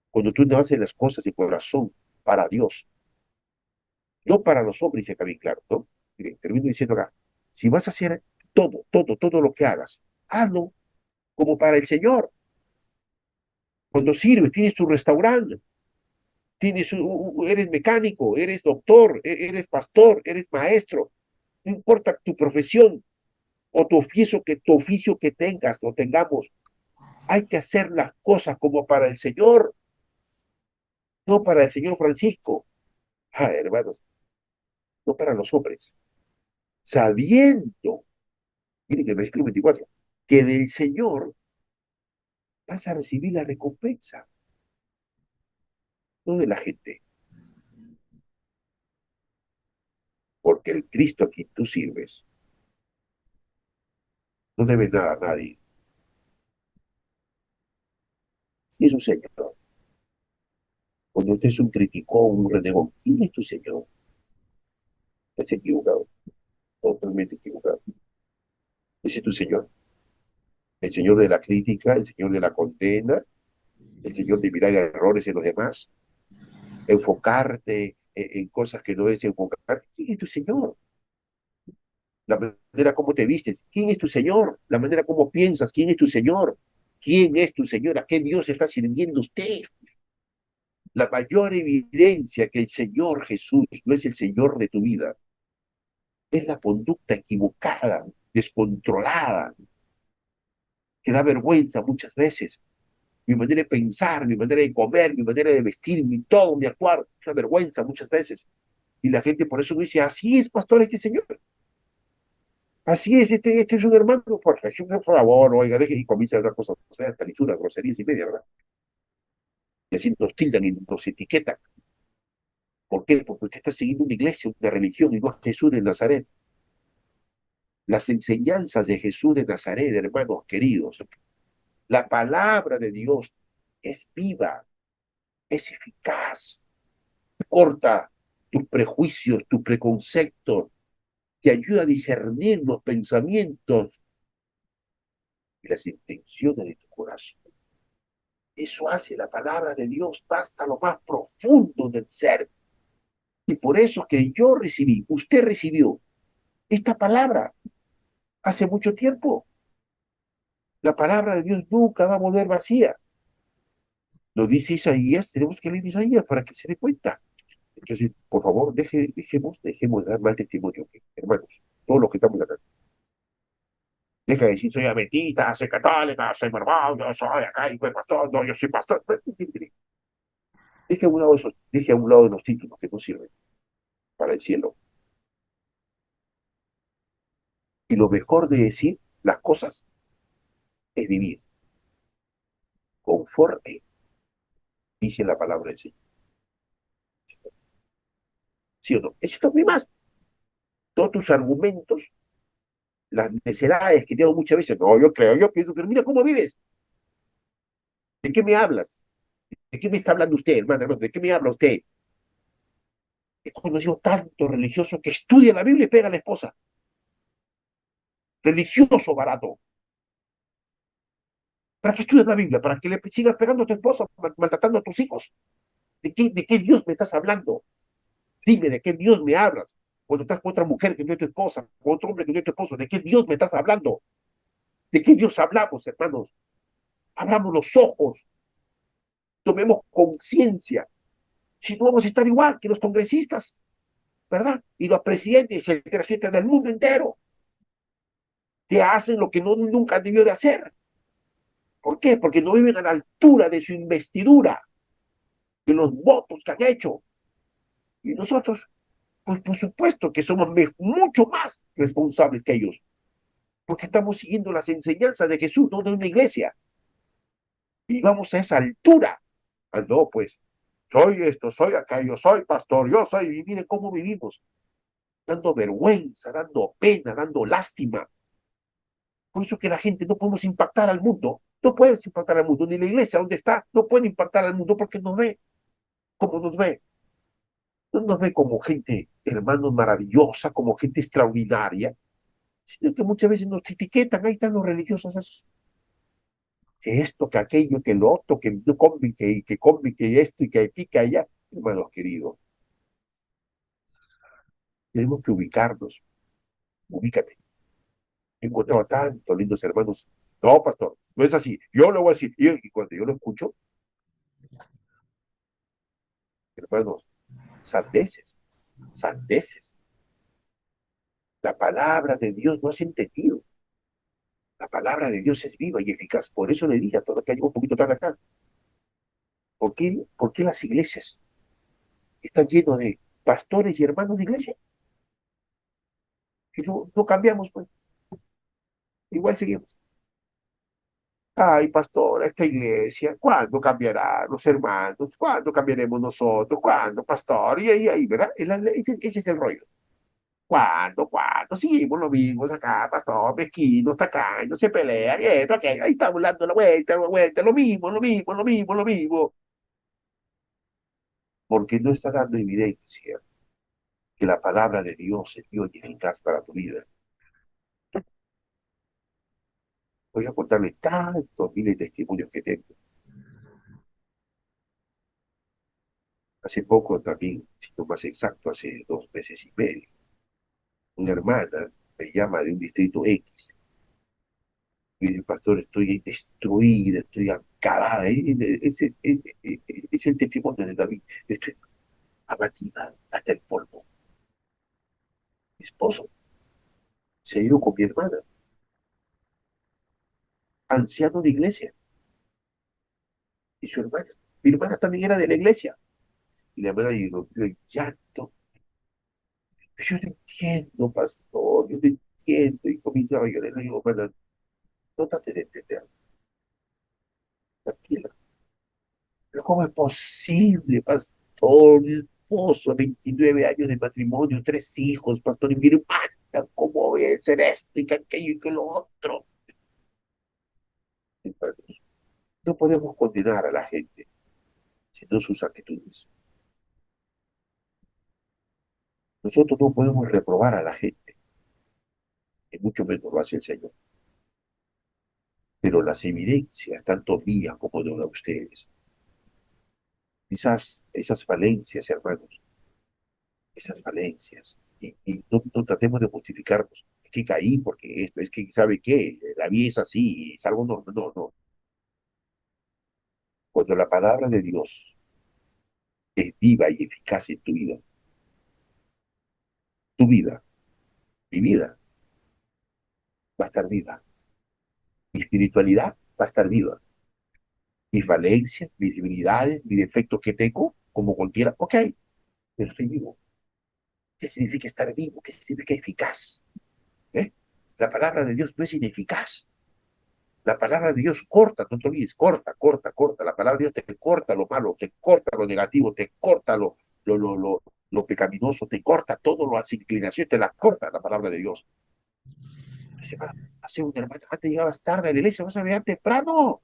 Cuando tú no haces las cosas de corazón para Dios, no para los hombres, y acá bien claro, ¿no? Mire, termino diciendo acá, si vas a hacer todo lo que hagas, hazlo como para el Señor. Cuando sirves, tienes tu restaurante, eres mecánico, eres doctor, eres pastor, eres maestro, no importa tu profesión o tu oficio que tengas o tengamos, hay que hacer las cosas como para el Señor, no para el señor Francisco. Hermanos, no para los hombres, sabiendo, miren que el versículo 24, que del Señor vas a recibir la recompensa, no de la gente, porque el Cristo a quien tú sirves no debe nada a nadie, y es un Señor. Cuando usted es un criticón, un renegón, ¿quién es tu Señor? Es equivocado, totalmente equivocado. Ese es tu Señor, el Señor de la crítica, el Señor de la condena, el Señor de mirar errores en los demás, enfocarte en cosas que no debes enfocar. ¿Quién es tu Señor? La manera como te vistes. ¿Quién es tu Señor? La manera como piensas. ¿Quién es tu Señor? ¿Quién es tu Señor? ¿A qué Dios está sirviendo usted? La mayor evidencia que el Señor Jesús no es el Señor de tu vida es la conducta equivocada, descontrolada, que da vergüenza muchas veces. Mi manera de pensar, mi manera de comer, mi manera de vestir, todo, mi actuar, es una vergüenza muchas veces. Y la gente por eso no dice, así es, pastor, este señor. Así es, este es un hermano, por favor, oiga, deje y comienza a hablar cosas, o sea, talichuras, groserías y media, ¿verdad? Y así nos tildan y nos etiquetan. ¿Por qué? Porque usted está siguiendo una iglesia, una religión y no a Jesús de Nazaret. Las enseñanzas de Jesús de Nazaret, hermanos queridos, la palabra de Dios es viva, es eficaz, corta tus prejuicios, tus preconceptos, te ayuda a discernir los pensamientos y las intenciones de tu corazón. Eso hace la palabra de Dios hasta lo más profundo del ser. Y por eso que yo recibí, usted recibió esta palabra hace mucho tiempo. La palabra de Dios nunca va a volver vacía. Lo dice Isaías, tenemos que leer Isaías para que se dé cuenta. Entonces, por favor, dejemos de dar mal testimonio, hermanos, todos los que estamos acá. Deja de decir, soy adventista, soy católica, soy mormón, yo soy acá, y soy pastor, no, yo soy pastor. Deje a un lado de los títulos que no sirven para el cielo. Y lo mejor de decir las cosas es vivir conforme dice la palabra del Señor. ¿Sí o no? Eso también más. Todos tus argumentos, las necedades que te hago muchas veces, no, yo creo, yo pienso, pero mira cómo vives. ¿De qué me hablas? ¿De qué me está hablando usted, hermano? ¿De qué me habla usted? He conocido tanto religioso que estudia la Biblia y pega a la esposa. Religioso barato. ¿Para qué estudias la Biblia? ¿Para que le sigas pegando a tu esposa, maltratando a tus hijos? ¿De qué Dios me estás hablando? Dime, ¿de qué Dios me hablas? Cuando estás con otra mujer que no es tu esposa, con otro hombre que no es tu esposo, ¿de qué Dios me estás hablando? ¿De qué Dios hablamos, hermanos? Abramos los ojos, tomemos conciencia. Si no vamos a estar igual que los congresistas, ¿verdad? Y los presidentes, etcétera, del mundo entero, que hacen lo que nunca debió de hacer. ¿Por qué? Porque no viven a la altura de su investidura, de los votos que han hecho. Y nosotros, pues por supuesto que somos mucho más responsables que ellos, porque estamos siguiendo las enseñanzas de Jesús, no de una iglesia. Y vamos a esa altura. Ah, no, pues, soy esto, soy aquello, soy pastor, yo soy, y miren cómo vivimos, dando vergüenza, dando pena, dando lástima. Por eso que la gente no podemos impactar al mundo. No puedes impactar al mundo. Ni la iglesia donde está no puede impactar al mundo porque nos ve como nos ve. No nos ve como gente, hermanos, maravillosa, como gente extraordinaria, sino que muchas veces nos etiquetan. Ahí están los religiosos esos. Que esto, que aquello, que lo otro, que no comen, que comen, que esto y que aquí, que allá. Hermanos queridos, tenemos que ubicarnos. Ubícate. He encontrado a tantos lindos hermanos. No, pastor, no es así. Yo lo voy a decir. Y cuando yo lo escucho, hermanos, sandeces, sandeces. La palabra de Dios no has entendido. La palabra de Dios es viva y eficaz. Por eso le dije a todo lo que llegado un poquito tarde acá. Por qué las iglesias están llenas de pastores y hermanos de iglesia? Que no cambiamos, pues. Igual seguimos. Ay, pastor, esta iglesia, ¿cuándo cambiará los hermanos? ¿Cuándo cambiaremos nosotros? ¿Cuándo, pastor? Y ahí, ¿verdad? Ese es el rollo. ¿Cuándo? ¿Cuándo? Seguimos lo mismo acá, pastor, mezquinos, tacaños, se pelean, y esto, aquello, ahí estamos dando la vuelta, lo mismo, lo mismo, lo mismo, lo mismo. Porque no está dando evidencia que la palabra de Dios es viva y eficaz para tu vida. Voy a contarle tantos miles de testimonios que tengo. Hace poco también, si no más exacto, hace 2 meses y medio, una hermana me llama de un distrito X y dice, pastor, estoy destruida, estoy acabada. Es el testimonio de David. Estoy abatida hasta el polvo. Mi esposo se ha ido con mi hermana, anciano de iglesia, y su hermana. Mi hermana también era de la iglesia. Y la hermana dijo, yo llanto. Yo no entiendo, pastor, yo no entiendo. Y comienza a llorar. Le digo, hermana, no trate de entender, tranquila. Pero ¿cómo es posible, pastor? Mi esposo, 29 años de matrimonio, 3 hijos, pastor, y mire, manda, ¿cómo voy a hacer esto y que aquello y que lo otro? Hermanos, no podemos condenar a la gente, sino sus actitudes. Nosotros no podemos reprobar a la gente, y mucho menos lo hace el Señor. Pero las evidencias, tanto mías como de ustedes, esas falencias, hermanos, esas falencias. Y no tratemos de justificarnos. Es que caí porque esto, es que, ¿sabe qué? La vida es así, es algo normal. No, no. Cuando la palabra de Dios es viva y eficaz en tu vida, mi vida, va a estar viva. Mi espiritualidad va a estar viva. Mis falencias, mis debilidades, mis defectos que tengo, como cualquiera, ok, pero estoy vivo. ¿Qué significa estar vivo? ¿Qué significa eficaz? ¿Eh? La palabra de Dios no es ineficaz. La palabra de Dios corta, no te olvides, corta, corta, corta. La palabra de Dios te corta lo malo, te corta lo negativo, te corta lo pecaminoso, te corta todo, las inclinaciones, te las corta la palabra de Dios. Dice, va, hace un hermano, antes llegabas tarde a la iglesia, vas a llegar temprano.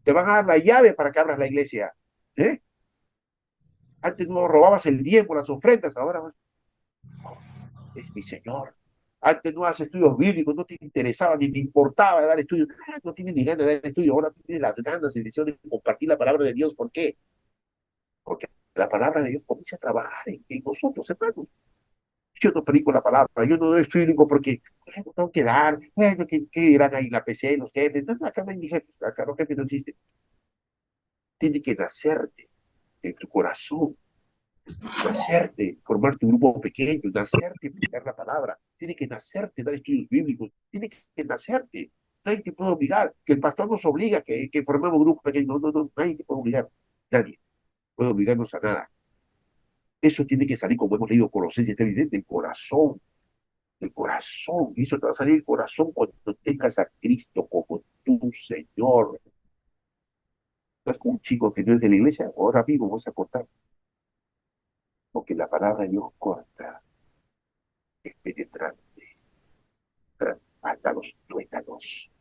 Te van a dar la llave para que abras la iglesia. ¿Eh? Antes no robabas el diezmo, las ofrendas, ahora es mi Señor. Antes no haces estudios bíblicos, no te interesaba ni te importaba dar estudios. No tienes ni ganas de dar estudios, ahora tienes las ganas y el deseo de compartir la palabra de Dios. ¿Por qué? Porque la palabra de Dios comienza a trabajar en nosotros, hermanos. Yo no predico la palabra, yo no doy estudio porque bueno, tengo que dar, bueno, ¿qué dirán ahí la PC, los jefes? No, no, acá no hay ni jefes, acá los jefes no existen. Tiene que nacerte en tu corazón, nacerte, formar tu grupo pequeño, nacerte, predicar la palabra, tiene que nacerte, dar estudios bíblicos, tiene que nacerte. Nadie te puede obligar, que el pastor nos obliga que formemos grupos pequeños. No, no, no, nadie te puede obligar, nadie puede obligarnos a nada. Eso tiene que salir, como hemos leído Colosenses, está evidente, del corazón, del corazón. Y eso te va a salir del corazón cuando tengas a Cristo como tu Señor. Estás con un chico que no es de la iglesia, ahora mismo vamos a cortar, porque la palabra de Dios corta, es penetrante, hasta los tuétanos.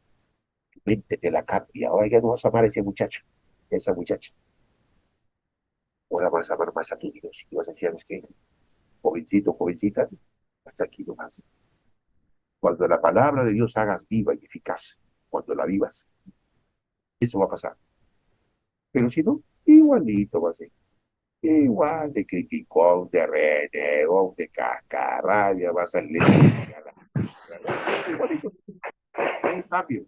Tu mente te la cambia. Ahora ya no vas a amar a ese muchacho, a esa muchacha. Ahora vas a amar más a tu Dios. Y vas a decir, ¿sabes qué? Jovencito, jovencita, hasta aquí nomás. Cuando la palabra de Dios hagas viva y eficaz, cuando la vivas, eso va a pasar. Pero si no, igualito va a ser. Igual de criticón, de renegón, de cascarrabia, vas a la iglesia cristiana. Igualito, no hay cambio.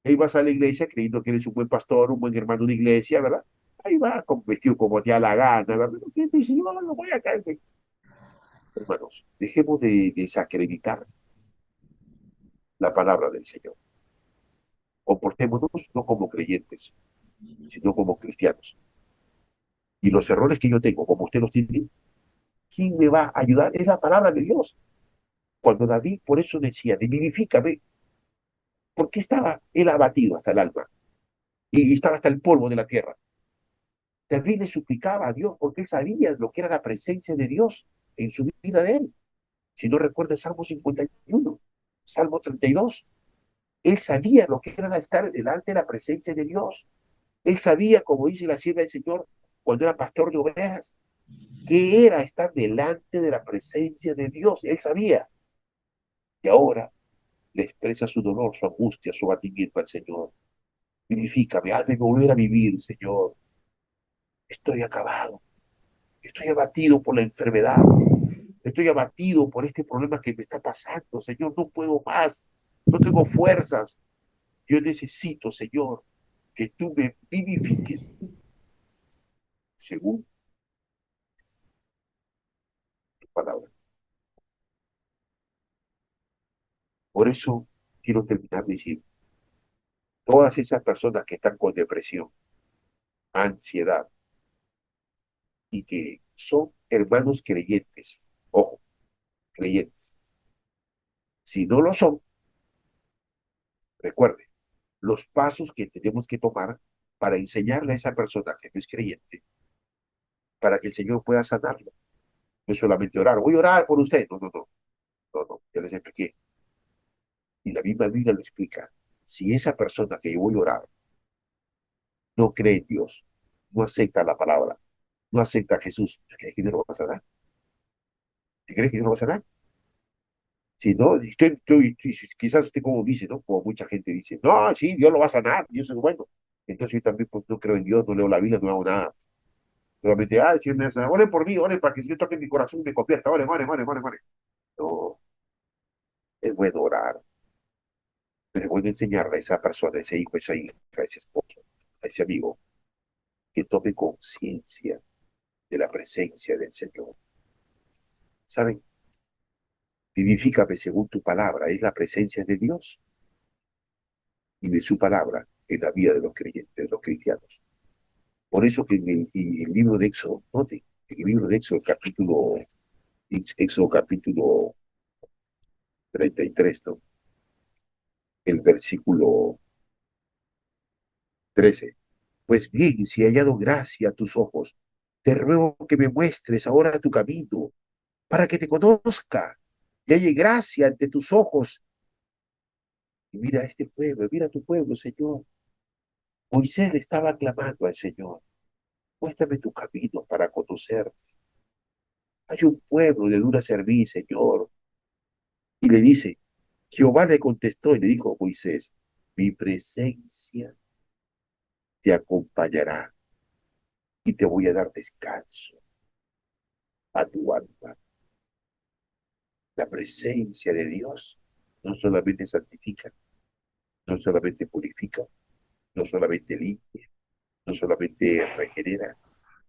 Ahí vas a la iglesia creyendo que eres un buen pastor, un buen hermano de iglesia, ¿verdad? Ahí va, con vestido como te da la gana, ¿verdad? ¿Qué dice? No voy a caer. Hermanos, dejemos de desacreditar la palabra del Señor. Comportémonos no como creyentes, sino como cristianos. Y los errores que yo tengo, como usted los tiene, ¿quién me va a ayudar? Es la palabra de Dios. Cuando David por eso decía, vivifícame, porque estaba él abatido hasta el alma y estaba hasta el polvo de la tierra. David le suplicaba a Dios porque él sabía lo que era la presencia de Dios en su vida de él. Si no recuerda el Salmo 51, Salmo 32, él sabía lo que era estar delante de la presencia de Dios. Él sabía, como dice la sierva del Señor, cuando era pastor de ovejas, que era estar delante de la presencia de Dios. Él sabía. Y ahora le expresa su dolor, su angustia, su abatimiento al Señor. Vivifícame, hazme volver a vivir, Señor. Estoy acabado, estoy abatido por la enfermedad, estoy abatido por este problema que me está pasando, Señor, no puedo más, no tengo fuerzas. Yo necesito, Señor, que tú me vivifiques según tu palabra. Por eso quiero terminar diciendo, todas esas personas que están con depresión, ansiedad y que son hermanos creyentes, ojo, creyentes, si no lo son, recuerde los pasos que tenemos que tomar para enseñarle a esa persona que no es creyente, para que el Señor pueda sanarlo. No es solamente orar, voy a orar por usted. No, no, no, no, no, ya les expliqué. Y la misma Biblia lo explica. Si esa persona que yo voy a orar no cree en Dios, no acepta la palabra, no acepta a Jesús, ¿crees que Dios lo va a sanar? ¿Te crees que Dios lo va a sanar? Si no, quizás usted como dice, ¿no? Como mucha gente dice, no, sí, Dios lo va a sanar, Dios es bueno. Entonces yo también pues, no creo en Dios, no leo la Biblia, no hago nada. Solamente, si me hace, oren por mí, oren para que si yo toque mi corazón me convierta, oren, oren, oren, oren, oren. No, es bueno orar, pero es bueno enseñarle a esa persona, a ese hijo, a esa hija, a ese esposo, a ese amigo, que tome conciencia de la presencia del Señor. ¿Saben? Vivifícame según tu palabra, es la presencia de Dios y de su palabra en la vida de los creyentes, de los cristianos. Por eso que en el libro de Éxodo, note, en el libro de Éxodo capítulo 33, ¿no? El versículo 13. Pues bien, si he hallado gracia a tus ojos, te ruego que me muestres ahora tu camino, para que te conozca y halle gracia ante tus ojos. Y mira este pueblo, mira tu pueblo, Señor. Moisés le estaba clamando al Señor, muéstrame tu camino para conocer. Hay un pueblo de dura servir, Señor. Y le dice, Jehová le contestó y le dijo a Moisés, mi presencia te acompañará y te voy a dar descanso a tu alma. La presencia de Dios no solamente santifica, no solamente purifica, no solamente limpia, no solamente regenera,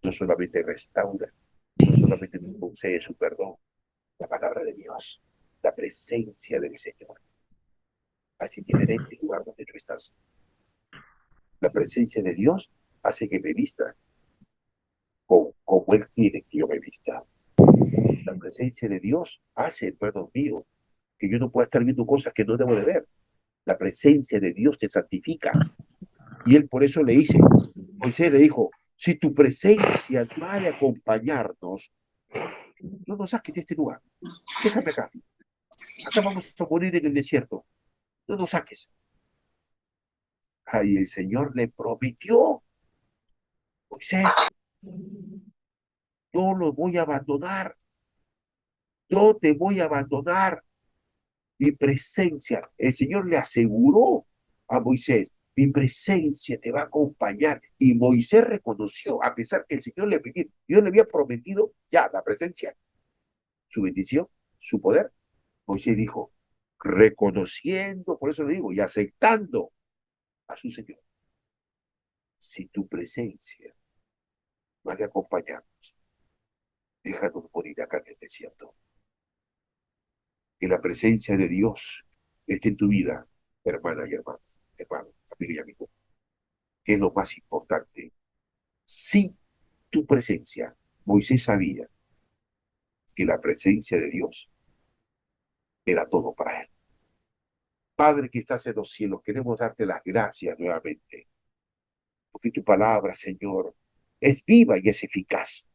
no solamente restaura, no solamente nos concede su perdón, la palabra de Dios, la presencia del Señor. Así que en el lugar donde tú estás, la presencia de Dios hace que me vista como Él quiere que yo me vista. La presencia de Dios hace, hermano mío, que yo no pueda estar viendo cosas que no debo de ver. La presencia de Dios te santifica. Y él por eso le dice, Moisés le dijo, si tu presencia no ha de acompañarnos, no nos saques de este lugar. Déjame acá. Acá vamos a morir en el desierto. no nos saques. Ay, el Señor le prometió, Moisés, no los voy a abandonar, no te voy a abandonar. Mi presencia, el Señor le aseguró a Moisés, mi presencia te va a acompañar. Y Moisés reconoció, a pesar que el Señor Dios le había prometido ya la presencia, su bendición, su poder. Moisés dijo, reconociendo, por eso le digo, y aceptando a su Señor. Si tu presencia va a acompañarnos, déjanos morir acá en el desierto. Que la presencia de Dios esté en tu vida, hermana y hermano, amigo y amigo. Que es lo más importante. Sin tu presencia, Moisés sabía que la presencia de Dios era todo para él. Padre que estás en los cielos, queremos darte las gracias nuevamente, porque tu palabra, Señor, es viva y es eficaz.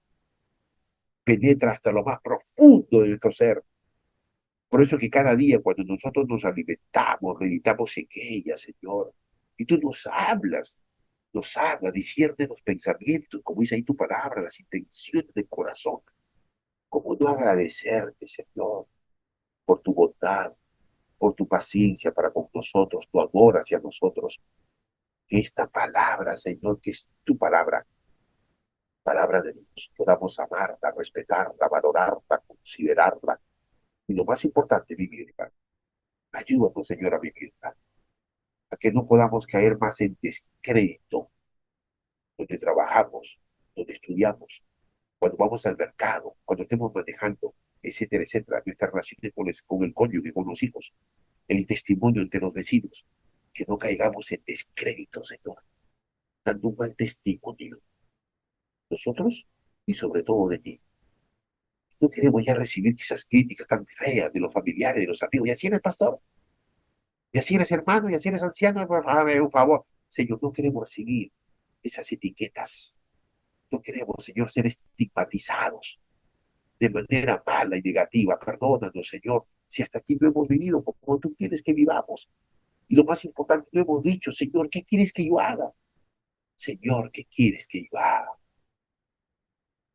Penetra hasta lo más profundo de nuestro ser. Por eso que cada día cuando nosotros nos alimentamos, meditamos en ella, Señor, y tú nos hablas, discierne los pensamientos, como dice ahí tu palabra, las intenciones del corazón. ¿Cómo no agradecerte, Señor, por tu bondad, por tu paciencia para con nosotros, tu amor hacia nosotros? Que esta palabra, Señor, que es tu palabra, palabra de Dios, podamos amarla, respetarla, valorarla, considerarla. Y lo más importante, vivirla. Ayúdanos, Señor, a vivirla. A que no podamos caer más en descrédito, donde trabajamos, donde estudiamos, cuando vamos al mercado, cuando estemos manejando, etcétera, etcétera, nuestras relaciones con el cónyuge, con los hijos, el testimonio entre los vecinos, que no caigamos en descrédito, Señor, dando un mal testimonio, nosotros y sobre todo de ti. No queremos ya recibir esas críticas tan feas de los familiares, de los amigos. Y así eres pastor, y así eres hermano, y así eres anciano, hazme un favor. Señor, no queremos recibir esas etiquetas. No queremos, Señor, ser estigmatizados de manera mala y negativa. Perdónanos, Señor, si hasta aquí no hemos vivido como tú quieres que vivamos. Y lo más importante, no hemos dicho, Señor, ¿qué quieres que yo haga? Señor, ¿qué quieres que yo haga?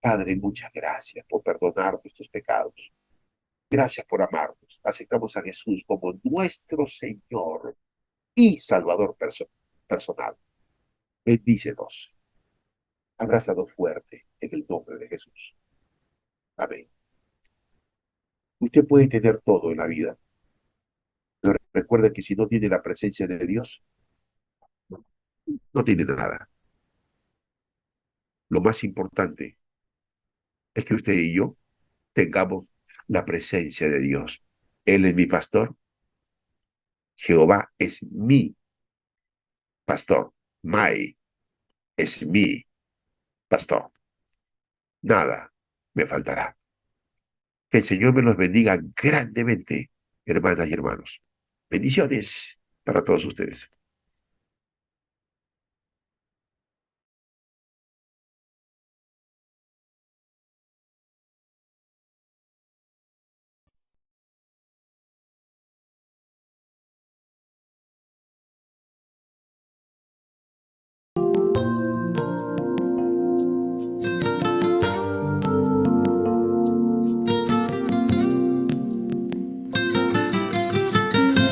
Padre, muchas gracias por perdonar nuestros pecados. Gracias por amarnos. Aceptamos a Jesús como nuestro Señor y Salvador personal. Bendícenos. Abrázanos fuerte en el nombre de Jesús. Amén. Usted puede tener todo en la vida, pero recuerde que si no tiene la presencia de Dios, no tiene nada. Lo más importante es que usted y yo tengamos la presencia de Dios. Él es mi pastor. Jehová es mi pastor. Mai es mi pastor. Nada me faltará. Que el Señor me los bendiga grandemente, hermanas y hermanos. Bendiciones para todos ustedes.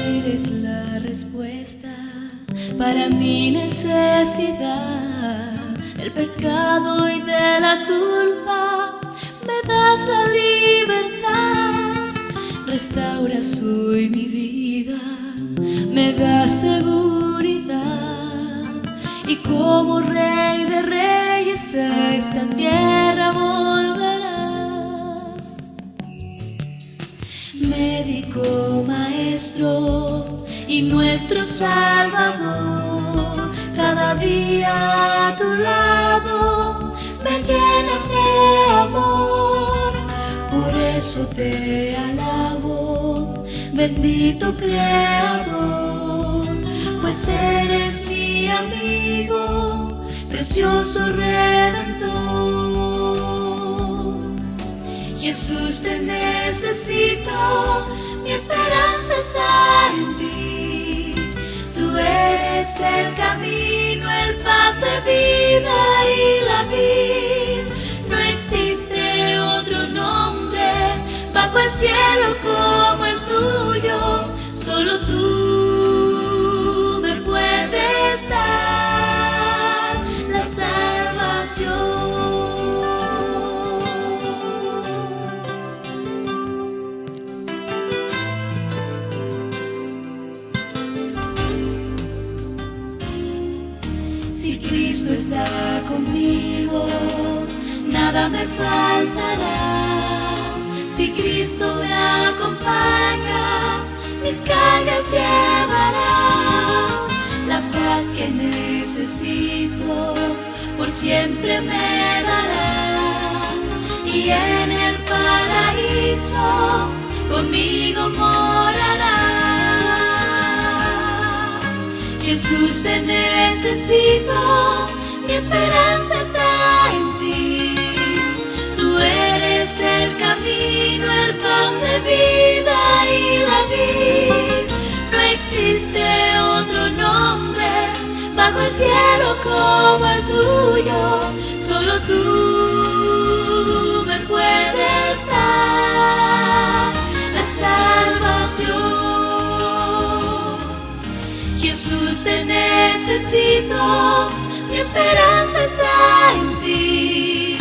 Eres la respuesta para mi necesidad, el pecado y de la culpa me das la libertad, restauras hoy mi vida, me das seguridad y como Rey de Reyes a esta tierra volverás. Médico, maestro y nuestro Salvador, cada día a tu lado me llenas de amor, por eso te alabo, bendito Creador, pues eres mi amigo, precioso Redentor. Jesús, te necesito, mi esperanza está en ti. eres el camino, el pan de vida y la vida. No existe otro nombre bajo el cielo como el tuyo. Solo tú me puedes dar la salvación. Si Cristo está conmigo, nada me faltará. Si Cristo me acompaña, mis cargas llevará. La paz que necesito por siempre me dará. Y en el paraíso conmigo morará. Jesús, te necesito, mi esperanza está en ti. Tú eres el camino, el pan de vida y la vida. No existe otro nombre bajo el cielo como el tuyo. Solo tú me puedes dar la salvación. Jesús, te necesito, mi esperanza está en ti.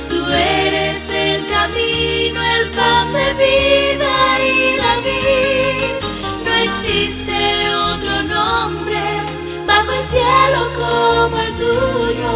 Tú eres el camino, el pan de vida y la vida. No existe otro nombre bajo el cielo como el tuyo.